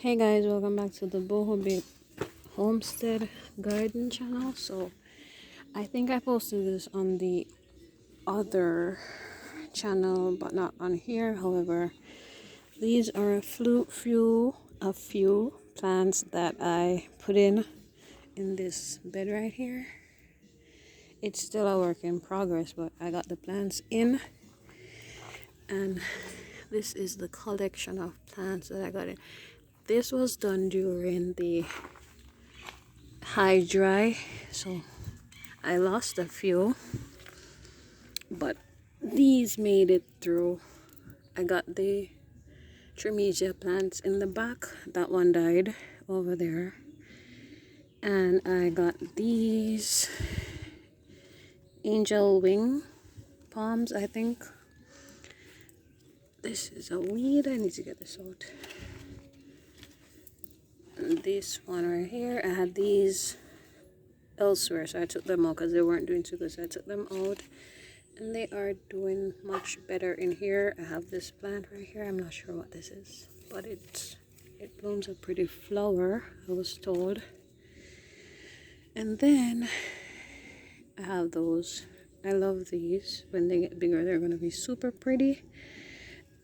Hey guys, welcome back to the Boho Babe Homestead Garden channel. So I think I posted this on the other channel but not on here. However, these are a few plants that I put in this bed right here. It's still a work in progress, but I got the plants in, and this is the collection of plants that I got in. This was done during the high dry, so I lost a few, but these made it through. I got the Trimesia plants in the back. That one died over there. And I got these angel wing palms, I think. This is a weed. I need to get this out. And this one right here, I had these elsewhere, so I took them out because they weren't doing too good, so I took them out, and they are doing much better in here. I have this plant right here. I'm not sure what this is, but it blooms a pretty flower, I was told. And then I have those. I love these. When they get bigger, they're gonna be super pretty.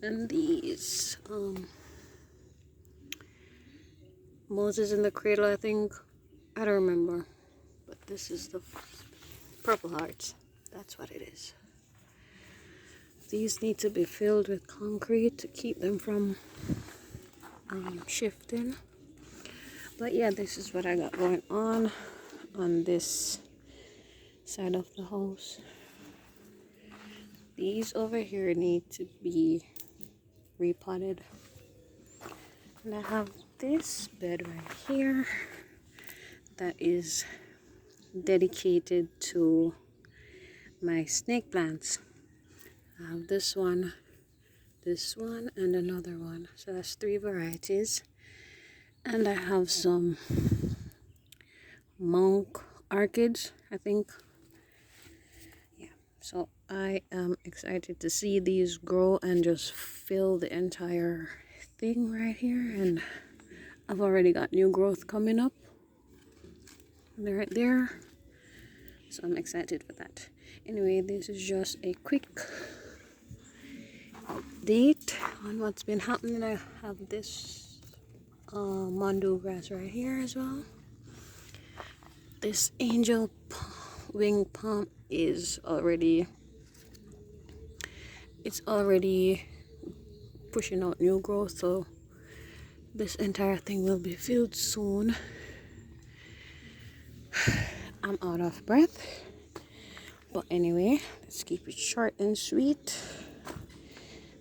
And these Moses in the cradle, I think. I don't remember, but this is the purple hearts. That's what it is. These need to be filled with concrete to keep them from shifting. But yeah, this is what I got going on this side of the house. These over here need to be repotted. And I have this bed right here that is dedicated to my snake plants. I have this one, and another one. So that's 3 varieties. And I have some monk orchids, I think. Yeah, so I am excited to see these grow and just fill the entire thing right here. And I've already got new growth coming up. They're right there. So I'm excited for that. Anyway, this is just a quick update on what's been happening. I have this mondo grass right here as well. This angel wing palm is already pushing out new growth, so this entire thing will be filled soon. I'm out of breath, but anyway, let's keep it short and sweet.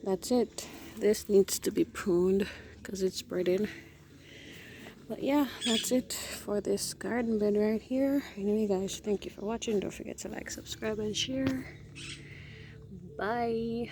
That's it. This needs to be pruned because it's spreading. But yeah, that's it for this garden bed right here. Anyway guys, thank you for watching. Don't forget to like, subscribe, and share. Bye.